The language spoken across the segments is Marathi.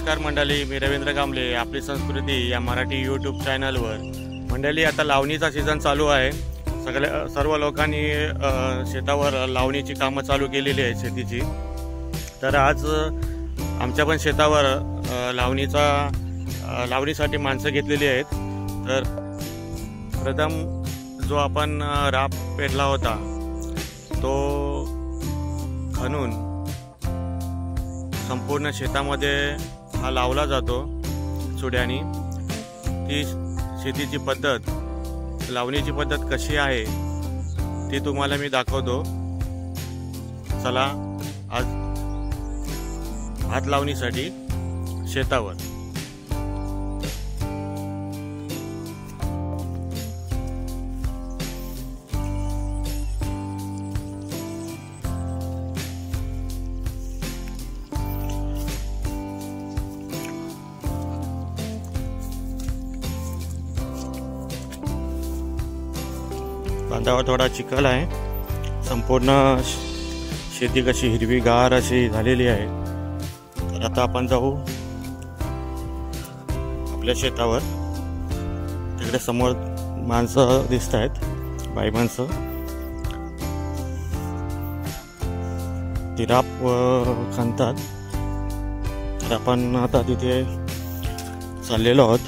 नमस्कार मंडळी, मी रवींद्र कांबळे. आपली संस्कृती या मराठी यूट्यूब चॅनलवर. मंडळी, आता लावणीचा सीझन चालू आहे. सर्व लोकांनी शेतावर लावणीची कामं चालू केलेली आहे शेतीची. तर आज आमच्या पण शेतावर लावणीसाठी माणसं घेतलेली आहेत. तर प्रथम जो आपण राब पेरला होता तो खणून संपूर्ण शेतामध्ये हा लावला जातो चुड्यानी. ती शेतीची पद्धत, लावणीची पद्धत कशी आहे ती तुम्हाला मी दाखवतो. चला आज भात लावणीसाठी शेतावर. बांधावर थोडा चिखल आहे. संपूर्ण शेती कशी हिरवीगार अशी झालेली आहे. तर आता आपण जाऊ आपल्या शेतावर. तिकडे समोर माणसं दिसत आहेत, बाई माणसं. ती राब खणतात. तर आपण आता तिथे चाललेलो आहोत.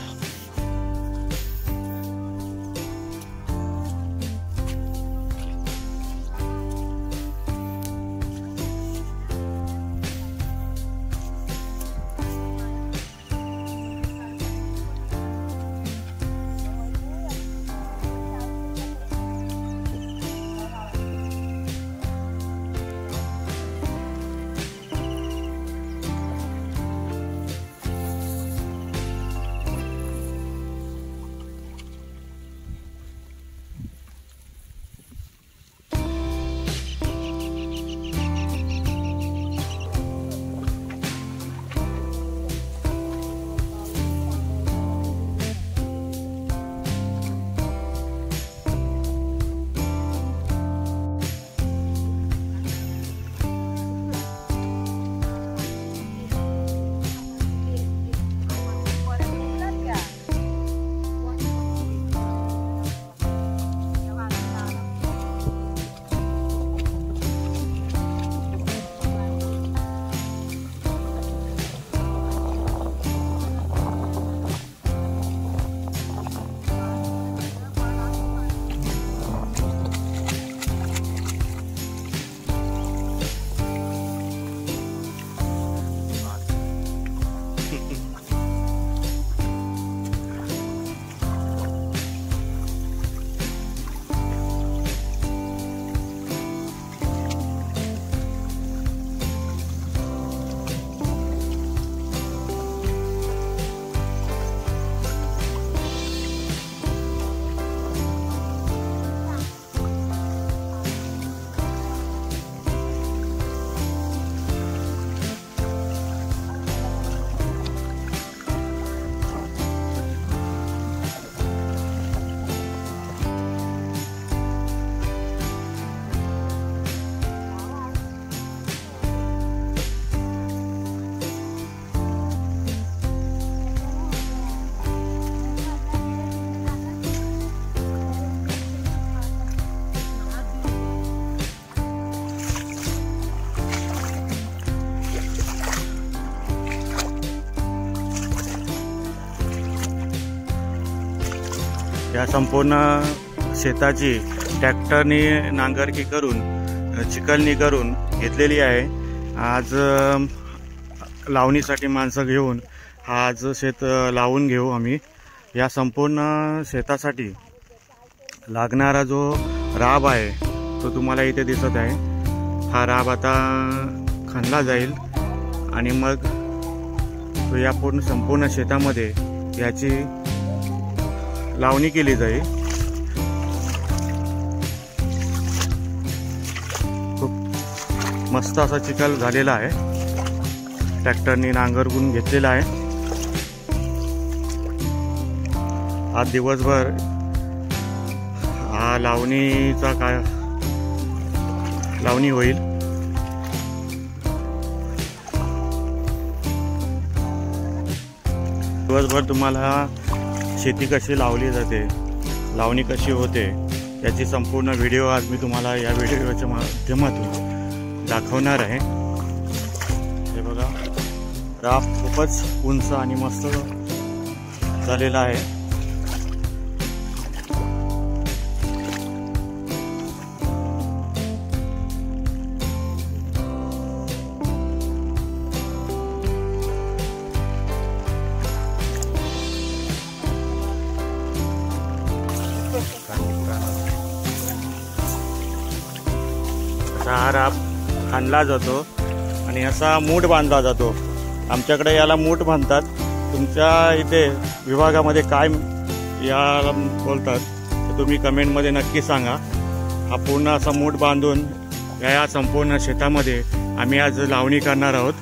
या संपूर्ण शेताची ट्रॅक्टरने नांगरकी करून, चिखलणी करून घेतलेली आहे. आज लावणीसाठी माणसं घेऊन आज शेत लावून घेऊ आम्ही. या संपूर्ण शेतासाठी लागणारा जो राब आहे तो तुम्हाला इथे दिसत आहे. हा राब आता खणला जाईल आणि मग तो या संपूर्ण शेतामध्ये याची लावणी केली जाईल. खूप मस्त असा चिखल झालेला आहे. ट्रॅक्टरने नांगरून घेतलेला आहे. आज दिवसभर हा लावणी होईल. दिवसभर तुम्हाला शेती कशी लावली जाते, लावणी कशी होते याची संपूर्ण व्हिडिओ आज मी तुम्हाला या व्हिडिओच्या माध्यमातून दाखवणार आहे। हे बघा, राब खूपच उंच आणि मस्त झालेला आहे। हा राब खांदला जातो आणि असा मूठ बांधला जातो। आमच्याकडे याला मूठ बांधतात, तुमच्या इथे विभागामध्ये काय याला बोलतात ते तुम्ही कमेंटमध्ये नक्की सांगा। हा पूर्ण असा मूठ बांधून या संपूर्ण शेतामध्ये आम्ही आज लावणी करणार आहोत।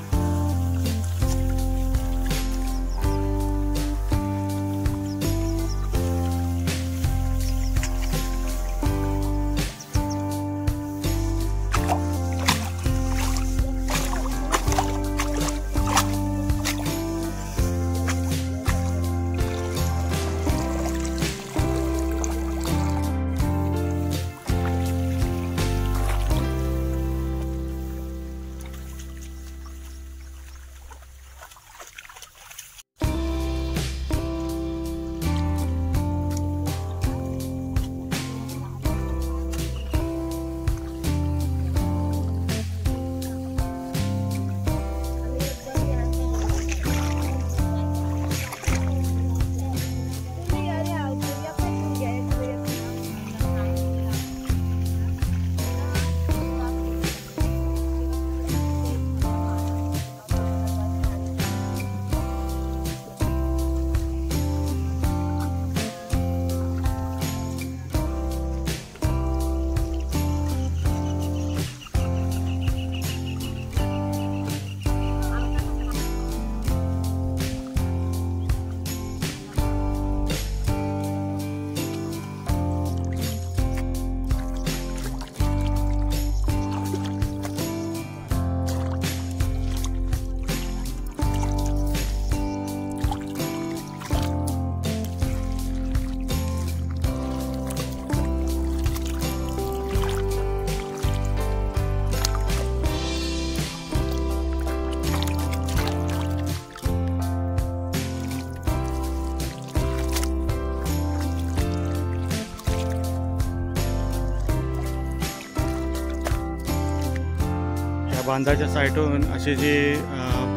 बांधाच्या साईडून अशी जी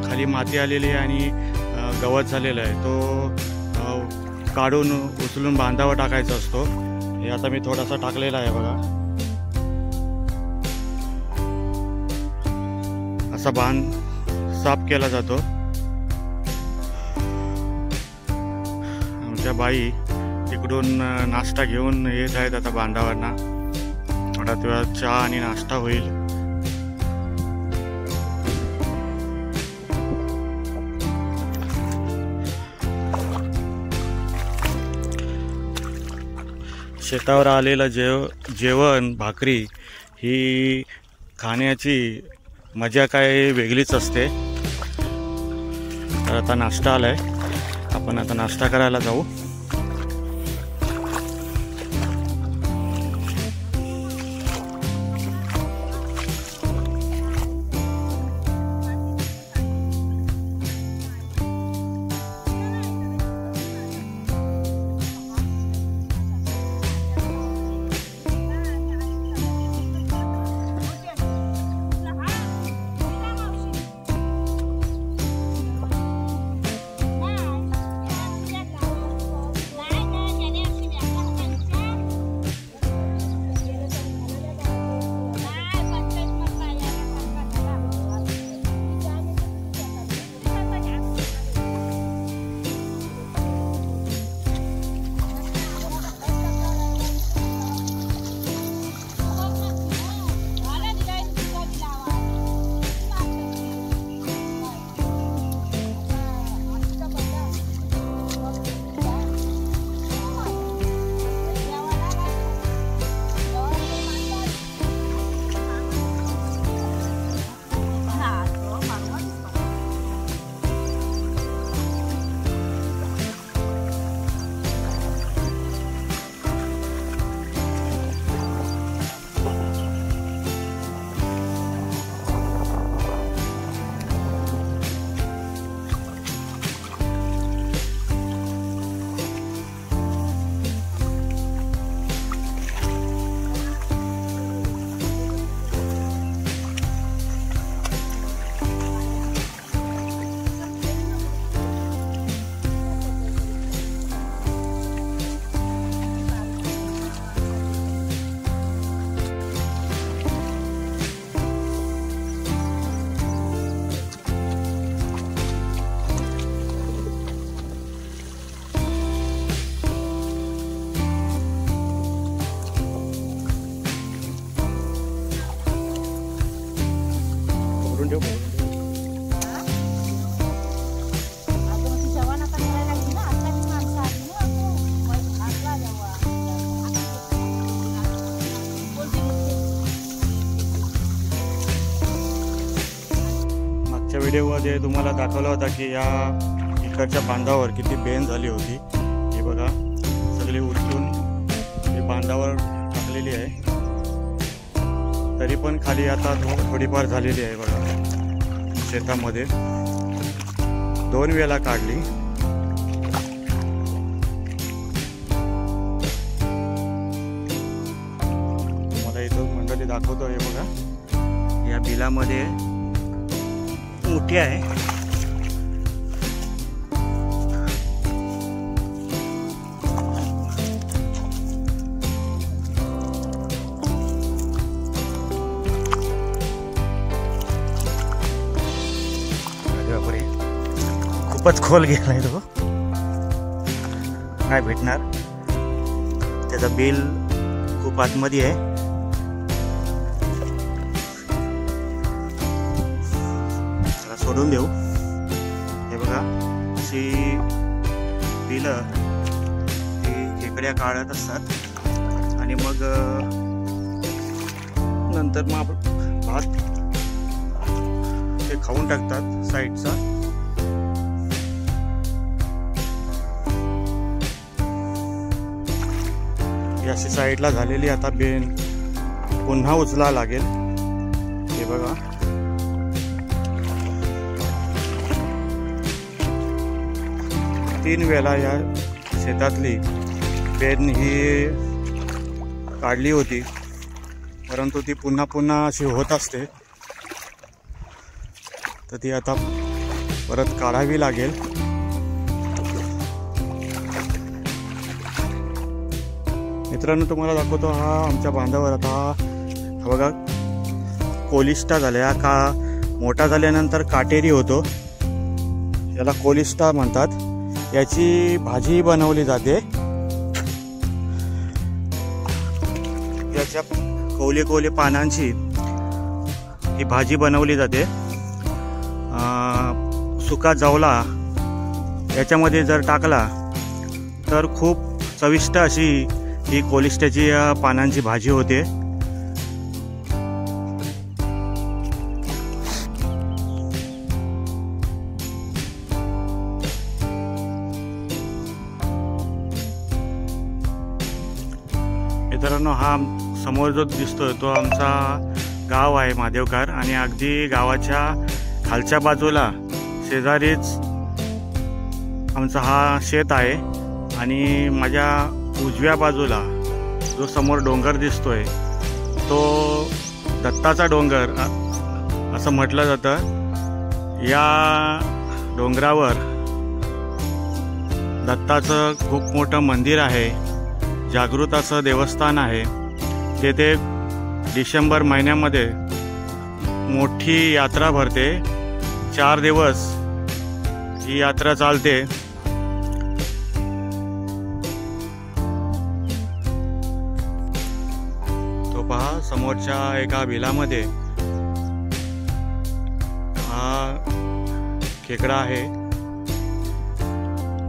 खाली माती आलेली आहे आणि गवत झालेलं आहे तो काढून उचलून बांधावर टाकायचा असतो। हे आता मी थोडासा टाकलेला आहे बघा। असा बांध साफ केला जातो। आमच्या बाई तिकडून नाश्ता घेऊन येत आहेत आता बांधावरना। थोड्या वेळात चहा आणि नाश्ता होईल। शेतावर आलेलं जेवण भाकरी ही खाण्याची मजा काय वेगळीच असते। तर आता नाश्ता आलाय, आपण आता नाश्ता करायला जाऊ। व्हिडिओमध्ये तुम्हाला दाखवला होता की या इकडच्या बांधावर किती बेन झाली होती. हे बघा सगळी उचलून ही बांधावर टाकलेली आहे, तरी पण खाली आता थोडीफार झालेली आहे. बघा शेतामध्ये 2 वेळा काढली. तुम्हाला इथं मंडळी दाखवतो. हे बघा या बिलामध्ये मोठी आहे. खूपच खोल गेलाय तो, नाही भेटणार. त्याचा बिल खूप आतमध्ये आहे. त्याला सोडून देऊ. हे बघा अशी बिलं ती खेकड्या काढत असतात आणि मग नंतर मग भात ते खाऊन टाकतात साईडचा. अशी साईडला झालेली आता बेन पुन्हा उचला लागेल. हे बघा तीन वेळा या शेतातली बेन ही काढली होती, परंतु ती पुन्हा पुन्हा अशी होत असते, तर ती आता परत काढावी लागेल. मित्रांनो तुम्हाला दाखवतो. हा आमच्या बांधावर आता हा बघा कोलिस्टा झाला. का मोठा झाल्यानंतर काटेरी होतो, याला कोलिस्टा म्हणतात. याची भाजी बनवली जाते. याच्या कोवले कोवले पानांची ही भाजी बनवली जाते. सुका जवला याच्यामध्ये जर टाकला तर खूप चविष्ट अशी ही कोलिस्ट्याची पानांची भाजी होते. मित्रांनो हा समोर जो दिसतोय तो आमचा गाव आहे महादेवकार, आणि अगदी गावाच्या खालच्या बाजूला शेजारीच आमचा हा शेत आहे. आणि माझ्या उजव्या बाजूला जो समोर डोंगर दिसतोय तो दत्ताचा डोंगर असं म्हटलं जातं. या डोंगरावर दत्ताचं खूप मोठं मंदिर आहे, जागृत असं देवस्थान आहे. तेथे डिसेंबर महिन्यामध्ये मोठी यात्रा भरते. 4 दिवस ही यात्रा चालते. पहा समोरच्या एका बिलामध्ये हा खेकडा आहे.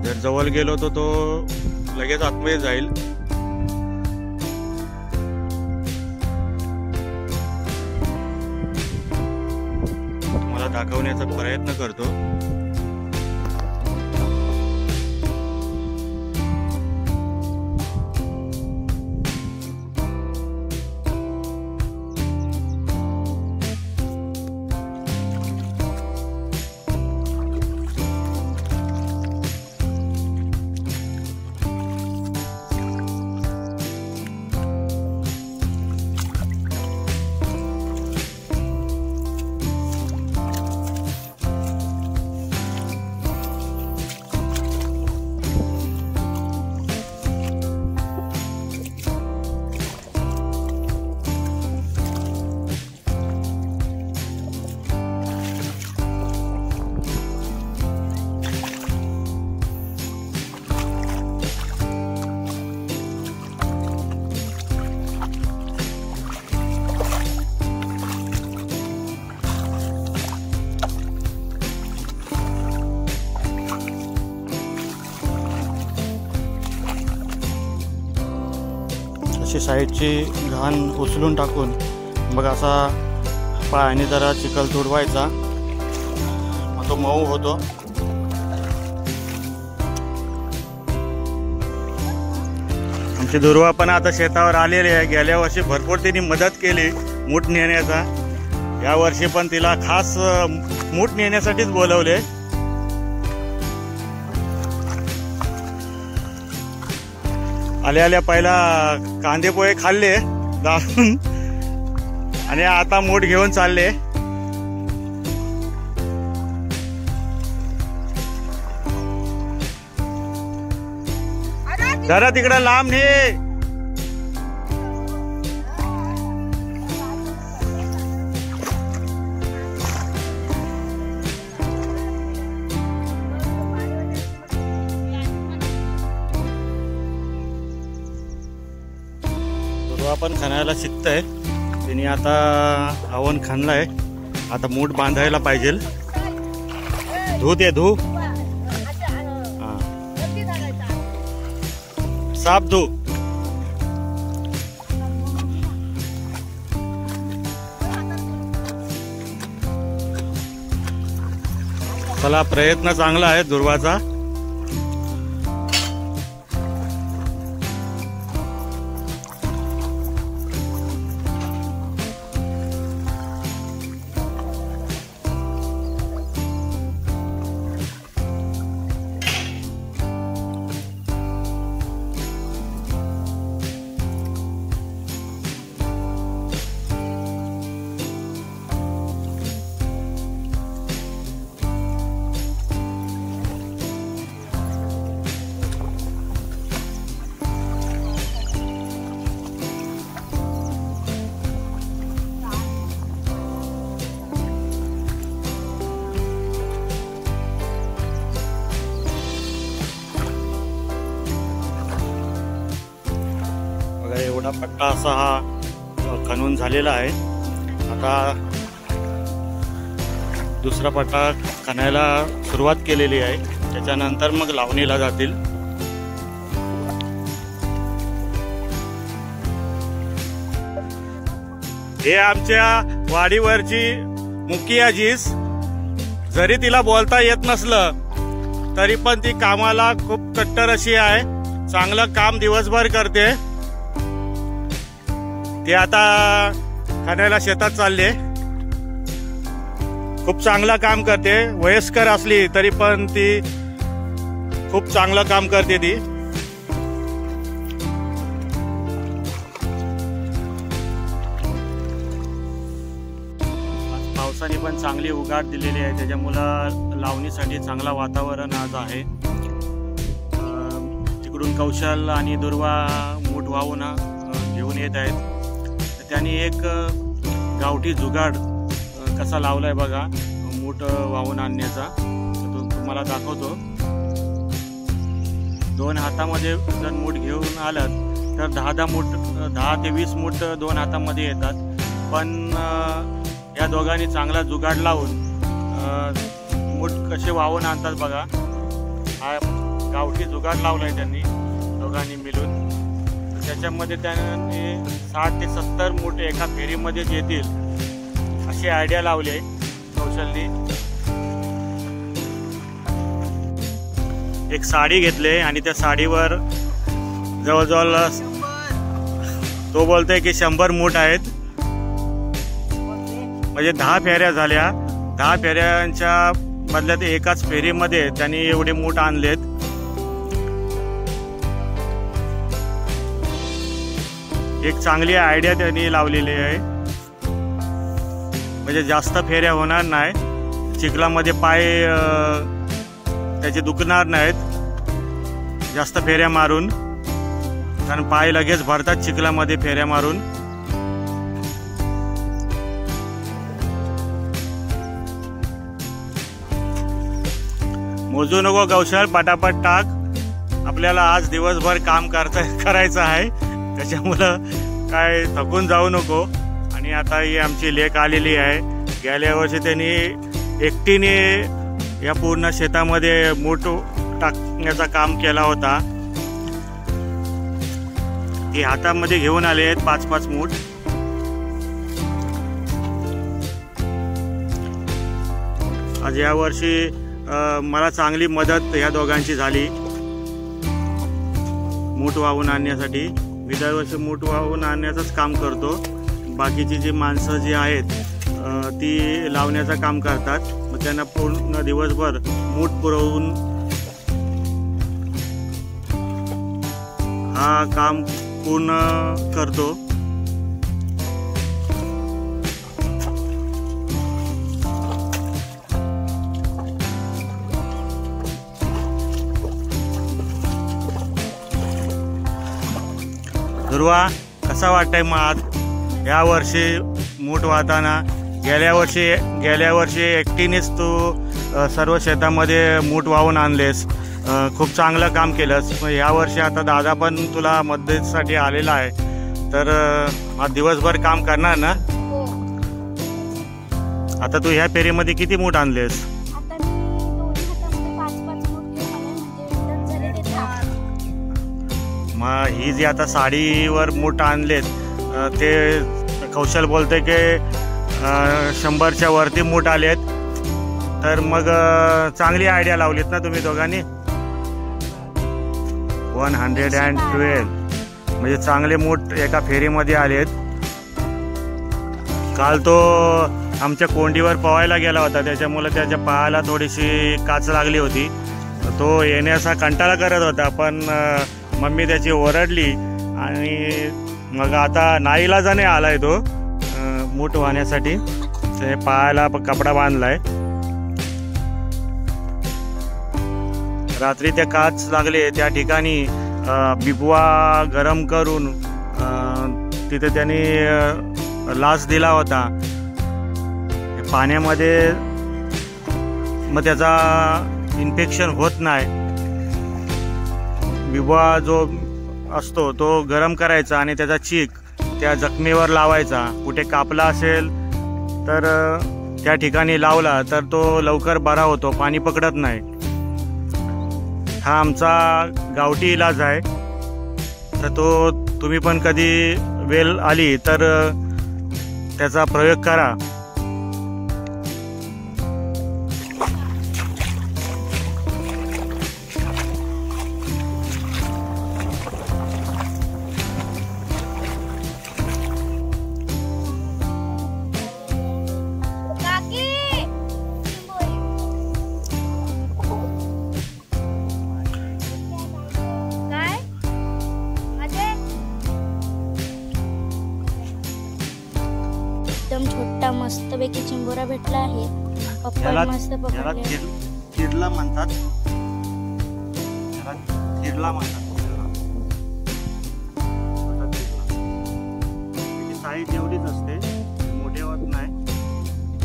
जर जवळ गेलो तर तो लगेच आतमध्ये जाईल. तुम्हाला दाखवण्याचा प्रयत्न करतो. अशी साईडची घाण उचलून टाकून मग असा पायाने जरा चिखल तुडवायचा. तो मऊ होतो. आमची दुर्वा पण आता शेतावर आलेली आहे. गेल्या वर्षी भरपूर तिने मदत केली मूठ नेण्याचा. या वर्षी पण तिला खास मूठ नेण्यासाठीच बोलवले. आल्या आल्या पहिला कांदे पोहे खाल्ले जाऊन आणि आता मूठ घेऊन चालले. जरा तिकडे लांब ने. आपण खणायला शिकतोय. तिने आता आवण खणलाय. आता मूठ बांधायला पाहिजे. धू दे धू. साफ धू. चला प्रयत्न चांगला आहे दुर्वाचा. एवढा पट्टा असा हा खणून झालेला आहे. आता दुसरा पट्टा खणायला सुरुवात केलेली आहे. त्याच्यानंतर मग लावणीला जातील. हे आमच्या वाडीवरची मुखियाजीस. जरी तिला बोलता येत नसलं तरी पण ती कामाला खूप कट्टर अशी आहे. चांगलं काम दिवसभर करते. ते आता खाण्याला शेतात चालले. खूप चांगलं काम करते. वयस्कर असली तरी पण ती खूप चांगलं काम करते. ती पावसाने पण चांगली उघाड दिलेली आहे. त्याच्यामुळे लावणीसाठी चांगला वातावरण आज आहे. तिकडून कौशल आणि दुर्वा मूठ वाहून घेऊन येत आहेत. त्यांनी एक गावठी जुगाड कसा लावलाय बघा मूठ वाहून आणण्याचा. तुम्हाला दाखवतो. 2 हातामध्ये जर मूठ घेऊन आलात तर 10 ते 20 मूठ 2 हातामध्ये येतात. पण या दोघांनी चांगला जुगाड लावून मूठ कसे वाहून आणतात बघा. हा गावठी जुगाड लावलाय त्यांनी दोघांनी मिळून. त्याच्यामध्ये त्यांनी 60 ते 70 मूठ एका फेरीमध्येच येतील अशी आयडिया लावली आहे कौशलनी. एक साडी घेतली आणि त्या साडीवर जवळजवळ तो बोलतोय की 100 मूठ आहेत. म्हणजे 10 फेऱ्या झाल्या. 10 फेऱ्यांच्या बदल्यात एकाच फेरीमध्ये त्यांनी एवढे मूठ आणलेत. एक चांगली आयडिया त्यांनी लावलेली आहे. म्हणजे जास्त फेऱ्या होणार नाही. चिखलामध्ये पाय त्याचे दुखणार नाहीत जास्त फेऱ्या मारून. कारण पाय लगेच भरतात चिखलामध्ये फेऱ्या मारून. मोजू नको कौशल. पटापट टाक. आपल्याला आज दिवसभर काम करायचं आहे. त्याच्यामुळं काय थकून जाऊ नको. आणि आता ही आमची लेक आलेली आहे. गेल्या वर्षी त्यांनी एकटीने या पूर्ण शेतामध्ये मूठ टाकण्याचा काम केला होता. ती हातामध्ये घेऊन आले आहेत 5-5 मूठ. आज यावर्षी मला चांगली मदत ह्या दोघांची झाली मूठ वाहून आणण्यासाठी. मी दरवर्षी मूठ वाहून आणण्याचंच काम करतो. बाकीची जी माणसं जी आहेत ती लावण्याचं काम करतात. मग त्यांना पूर्ण दिवसभर मूठ पुरवून हा काम पूर्ण करतो. ध्रुवा, कसा वाटतंय मग आज या वर्षी मूठ वाहताना? गेल्या वर्षी एकटीनेच तू सर्व शेतामध्ये मूठ वाहून आणलेस, खूप चांगलं काम केलंस. मग या वर्षी आता दादा पण तुला मदतीसाठी आलेला आहे, तर आज दिवसभर काम करणार ना? आता तू ह्या फेरीमध्ये किती मूठ आणलेस? मग ही जी आता साडीवर मूठ आणलेत ते कौशल बोलते की 100च्या वरती मूठ आलेत. तर मग चांगली आयडिया लावलीत ना तुम्ही दोघांनी. 112 म्हणजे चांगले मूठ एका फेरीमध्ये आलेत. काल तो आमच्या कोंडीवर पवायला गेला होता, त्याच्यामुळे त्याच्या पायाला थोडीशी काच लागली होती. तो येण्याचा कंटाळा करत होता, पण मम्मी त्याची ओरडली आणि मग आता नाईलाजाने आलाय तो मूठ वाहण्यासाठी. ते पायाला कपडा बांधलाय. रात्री त्या काच लागले त्या ठिकाणी बिबवा गरम करून तिथे त्यांनी लाच दिला होता पाण्यामध्ये. मग त्याचा इन्फेक्शन होत नाही. बिबवा जो असतो तो गरम करायचा आणि त्याचा चीक त्या जखमेवर लावायचा. कुठे कापला असेल तर त्या ठिकाणी लावला तर तो लवकर बरा होतो, पाणी पकडत नाही. हा आमचा गावठी इलाज आहे. तर तो तुम्ही पण कधी वेळ आली तर त्याचा प्रयोग करा. एकदम छोटा मस्तपैकी चिंबोरा भेटला आहे. पप्पा मस्त पकडले. किडला म्हणतात. किडला म्हणतात. साईज एवढीच असते, मोठे होत नाही.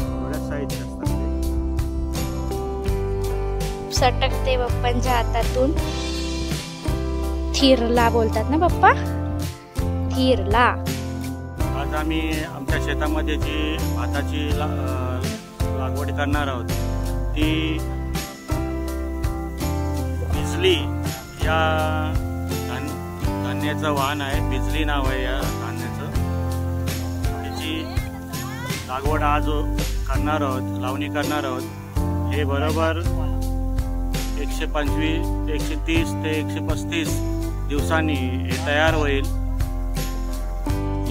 एवढ्या साईज असतात. सटकते पप्पांच्या हातातून. थिरला बोलतात ना पप्पा, थिरला. आज आम्ही आमच्या शेतामध्ये जी भाताची लागवड करणार आहोत ती बिजली या धान्याचं वाहन आहे. बिजली नाव आहे या धान्याचं. त्याची लागवड आज करणार आहोत, लावणी करणार आहोत. हे बरोबर 125, 130 ते 135 दिवसांनी हे तयार होईल.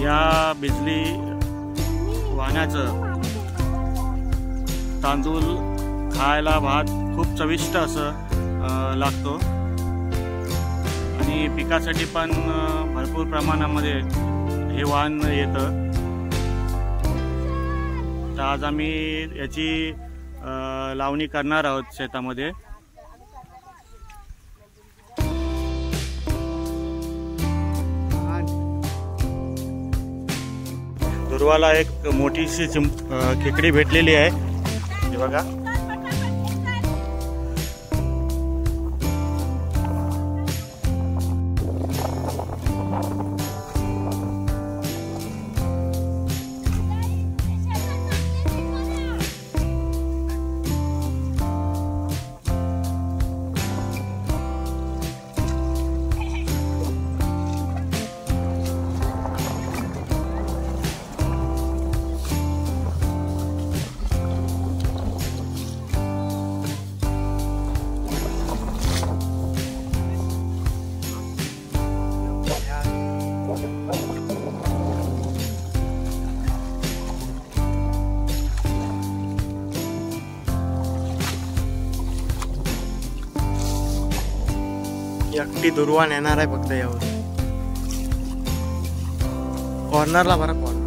या बिजली वाहनाचं तांदूळ खायला भात खूप चविष्ट असं लागतो आणि पिकासाठी पण भरपूर प्रमाणामध्ये हे वाहन येतं. तर आज आम्ही याची लावणी करणार आहोत शेतामध्ये. ध्रुवाला एक मोठीशी खेकडी भेटलेली आहे. हे बघा. एकटी दुर्वा नेणार आहे फक्त यावर. कॉर्नरला बरं कॉर्नर.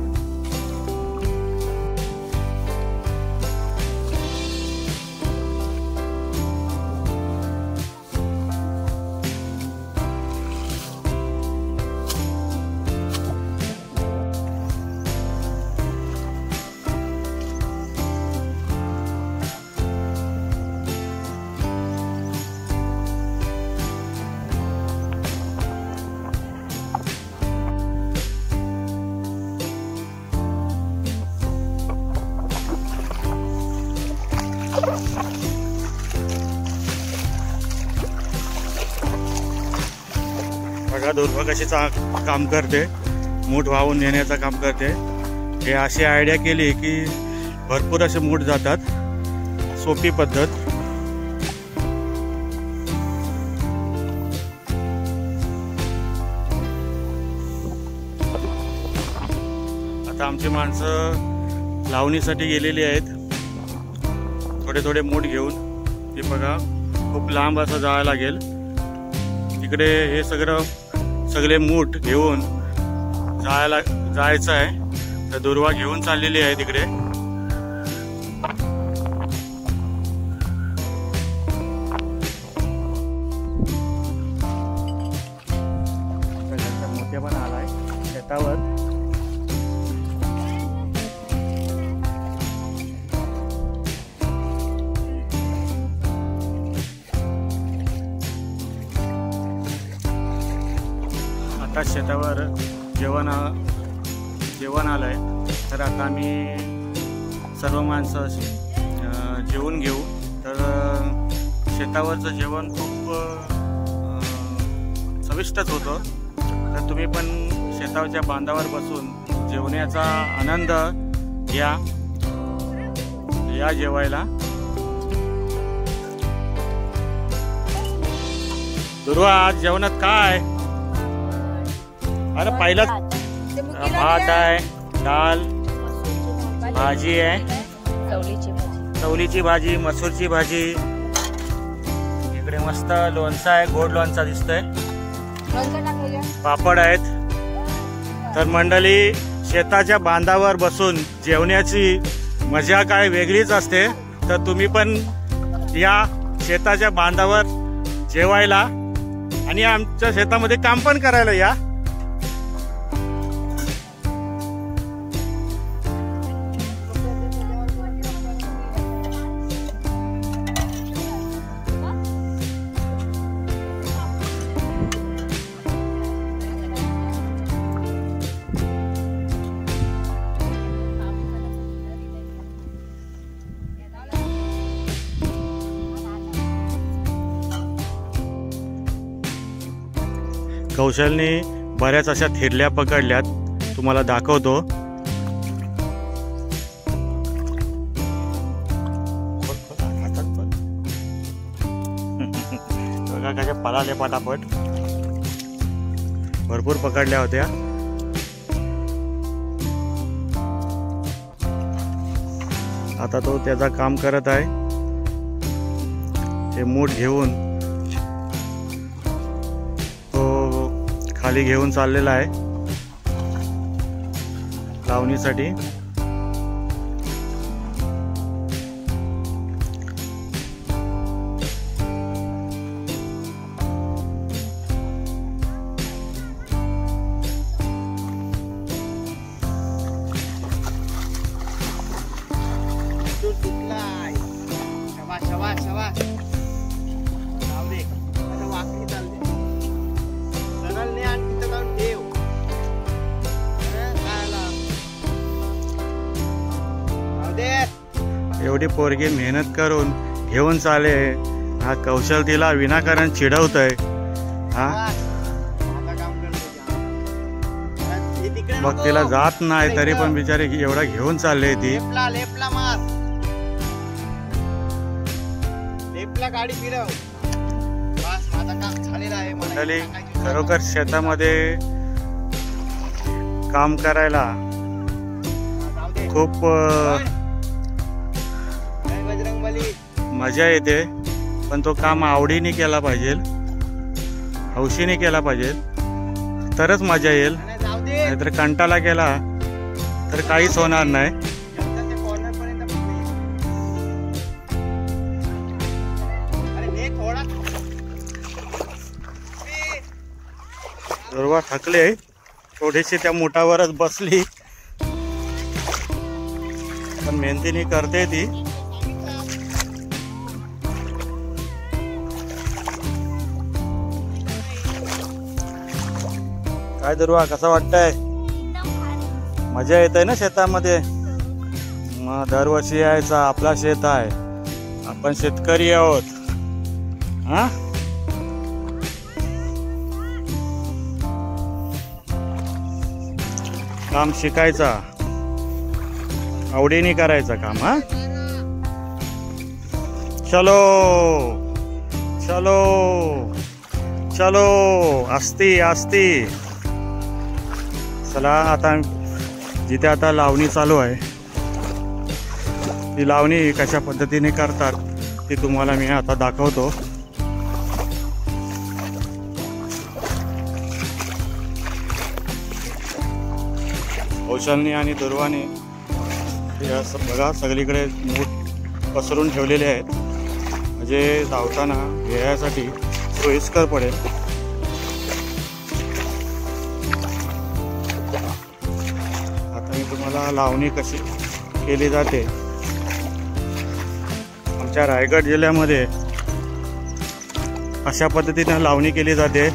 बघा दुर्वा कशी काम करते, मूठ वाहून नेण्याचं काम करते. हे अशी आयडिया केली की भरपूर असे मूठ जातात. सोपी पद्धत. आता आमची माणसं लावणीसाठी गेलेली आहेत, थोडे थोडे मूठ घेऊन. ते बघा खूप लांब असं जायला लागेल तिकडे. हे सगळे मूठ घेऊन जायचं आहे. तर दुर्वा घेऊन चाललेली आहे तिकडे. मोठ्या पण आलाय शेतावर. आता शेतावर जेवण आलंय. तर आता आम्ही सर्व माणसं जेवून घेऊ. तर शेतावरचं जेवण खूप चविष्टच होतं. तर तुम्ही पण शेतावरच्या बांधावर बसून जेवण्याचा आनंद घ्या. या जेवायला. दुर्वा आज जेवणात काय? अरे पहिलाच भात आहे, डाळ, भाजी आहे, चवलीची भाजी, मसूरची भाजी. इकडे मस्त लोणचं आहे, गोड लोणचा दिसतंय. पापड आहेत. तर मंडळी, शेताच्या बांधावर बसून जेवण्याची मजा काय वेगळीच असते. तर तुम्ही पण या शेताच्या बांधावर जेवायला आणि आमच्या शेतामध्ये काम पण करायला या. कौशलने बऱ्याच अशा थिरल्या पकडल्यात, तुम्हाला दाखवतो. बघा कशा पळाले पटापट. भरपूर पकडल्या होत्या. आता तो त्याचा काम करत आहे. ते मूठ घेऊन खाली घेऊन चाललेला आहे लावणीसाठी. एवढी पोरगी मेहनत करून घेऊन चाले. हा कौशल तिला विनाकारण चिडवतोय. हा मग तिला जात नाही तरी पण बिचारी एवढा घेऊन चालले. ती खरोखर शेतामध्ये काम करायला खूप मजा येते, पण तो काम आवडीने केला पाहिजे. हौशीने केला पाहिजे, तरच मजा येईल. नाहीतर कंटाळा केला तर काहीच होणार नाही. दुर्वा थकले, थोडीशी त्या मुठावरच बसली, पण मेहनतीने करते ती. काय दुर्वा, कसं वाटतंय? मजा येत आहे ना शेतामध्ये? मग दरवर्षी यायचा, आपला शेत आहे, आपण शेतकरी आहोत. हा, काम शिकायचा, आवडीने करायचं काम. हा, चलो चलो चलो, असती असती. चला, आता जिथे आता लावणी चालू आहे, ती लावणी कशा पद्धतीने करतात ती तुम्हाला मी आता दाखवतो. कौशलने आणि दुर्वाने बघा सगळीकडे मूठ पसरून ठेवलेले आहेत, म्हणजे धावताना घेण्यासाठी सोयीस्कर पडेल. आता मी तुम्हाला लावणी कशी केली जाते, आमच्या रायगड जिल्ह्यामध्ये अशा पद्धतीने लावणी केली जाते.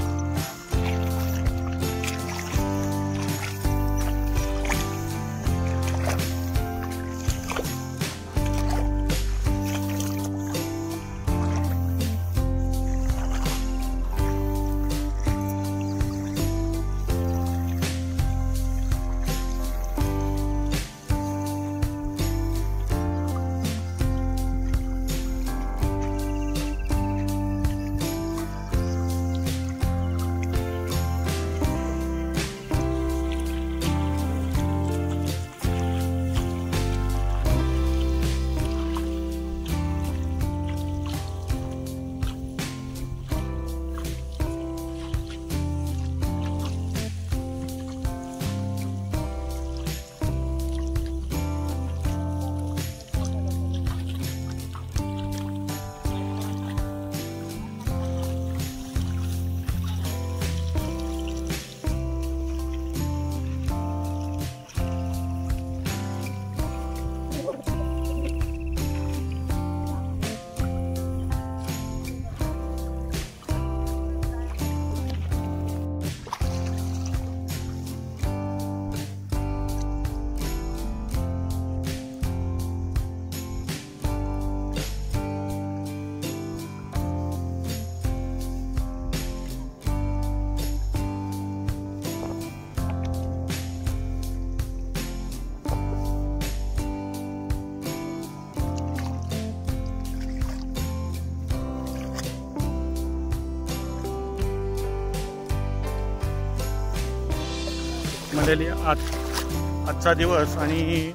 मंडळी, आजचा दिवस आणि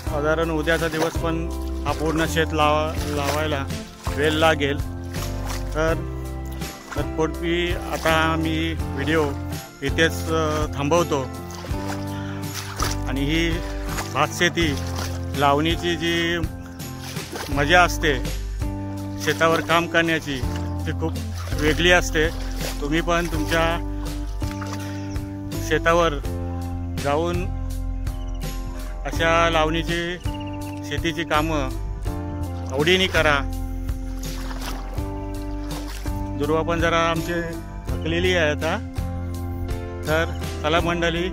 साधारण उद्याचा दिवस पण हा पूर्ण शेत लावायला वेळ लागेल. तर तत्पूर्वी आता मी व्हिडिओ इथेच थांबवतो. आणि ही भातशेती लावणीची जी मजा असते शेतावर काम करण्याची, ती खूप वेगळी असते. तुम्ही पण तुमच्या शेतावर जाऊन अशा लावणीची शेतीची कामं आवडीने करा. दुर्वा पण जरा आमची थकलेली आहे आता. तर चला मंडळी,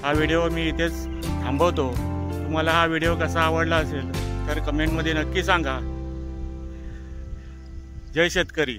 हा व्हिडिओ मी इथेच थांबवतो. तुम्हाला हा व्हिडिओ कसा आवडला असेल तर कमेंटमध्ये नक्की सांगा. जय शेतकरी.